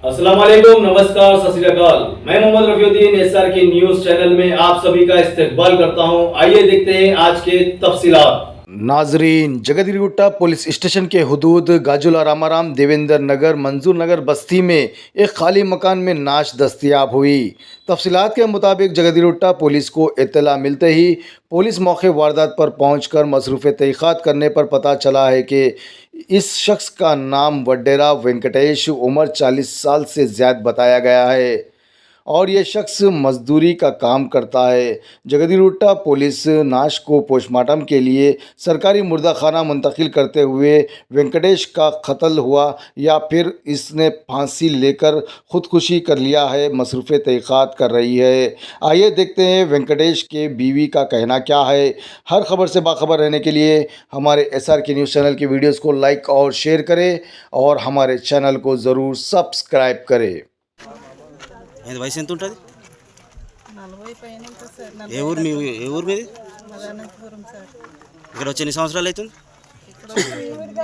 अस्सलाम वालेकुम, नमस्कार, सत श्री अकाल। मैं मोहम्मद रफीउद्दीन एसआर के न्यूज चैनल में आप सभी का इस्तकबाल करता हूं। आइए देखते हैं आज के तफसीलात। नाजरीन, जगदीरगुट्टा पुलिस स्टेशन के हुदूद गाजुला रामाराम देवेंद्र नगर मंजूर नगर बस्ती में एक खाली मकान में नाश दस्तयाब हुई। तफसीलात के मुताबिक जगदीरगुट्टा पुलिस को इत्तला मिलते ही पुलिस मौके वारदात पर पहुंचकर मसरूफ़ तहक़ीक़ात करने पर पता चला है कि इस शख्स का नाम वडेरा वेंकटेश उम्र 40 साल से ज़्यादा बताया गया है और ये शख्स मजदूरी का काम करता है। जगदीरगुट्टा पुलिस नाश को पोस्टमार्टम के लिए सरकारी मुर्दाखाना मुंतकिल करते हुए वेंकटेश का कत्ल हुआ या फिर इसने फांसी लेकर ख़ुदकुशी कर लिया है मसरूफ़ तहक़ीक़ात कर रही है। आइए देखते हैं वेंकटेश के बीवी का कहना क्या है। हर खबर से बाखबर रहने के लिए हमारे एसआर के न्यूज़ चैनल की वीडियोज़ को लाइक और शेयर करें और हमारे चैनल को ज़रूर सब्सक्राइब करें। వయసు ఎంత ఉంటుంది? 40 పైన ఉంటుంది సార్. ఏ ఊరు మీది? మదనపురం సార్. ఇక్కడ వచ్చి ఎన్ని సంవత్సరాలు అవుతుంది?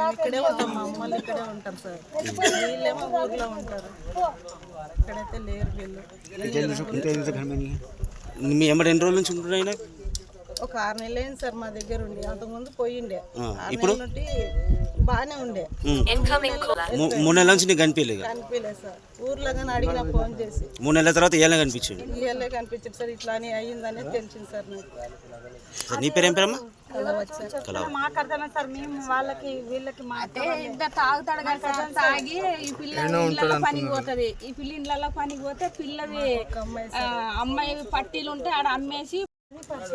ఇక్కడే ఉంటాం, మా అమ్మలు ఇక్కడే ఉంటాం సార్. వీళ్ళేమో ఊర్లో ఉంటారు, ఇక్కడైతే లేరు వీళ్ళు. మీ ఎమ్మడి ఎన్ని రోజుల నుంచి ఉంటున్నాయి? ఒక 6 నెలలు అయింది సార్ మా దగ్గర ఉండి. అంతకుముందు పోయిండే. ఇప్పుడు బాగానే ఉండే. 3 నెలల నుంచి నీకు కనిపించలేదు? కనిపించలేదు సార్. ఊర్లో కానీ అడిగిన ఫోన్ చేసి 3 నెలల తర్వాత ఏళ్ళ కనిపించింది? ఇయ్యలే కనిపించింది సార్. ఇట్లా అని అయ్యిందనేది తెలిసింది సార్ నాకు. నీ పేరు ఏం పేరమ్మా? మాకు అర్థమే సార్. మేము వాళ్ళకి వీళ్ళకి ఇద్దరు తాగుతాడు కదా సార్. తాగి ఈ పిల్ల ఇళ్ళలో పనికి పోతుంది. ఈ పిల్ల ఇళ్ళలో పనికి పోతే పిల్లవి అమ్మాయి పట్టీలు ఉంటే ఆడ అమ్మేసి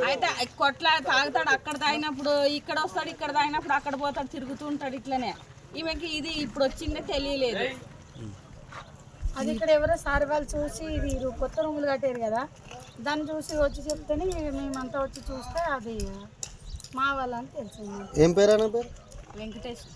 అయితే కొట్లా తాగుతాడు. అక్కడ తాగినప్పుడు ఇక్కడ వస్తాడు, ఇక్కడ తాగినప్పుడు అక్కడ పోతాడు, తిరుగుతూ ఉంటాడు. ఇట్లనే ఈమెకి ఇది ఇప్పుడు వచ్చిందే తెలియలేదు. అది ఇక్కడ ఎవరో సార్ వాళ్ళు చూసి ఇది కొత్త రూములు కట్టారు కదా, దాన్ని చూసి వచ్చి చెప్తేనే మేమంతా వచ్చి చూస్తే అది మా వాళ్ళని తెలిసింది. ఏం పేరు? అన్న పేరు వెంకటేష్.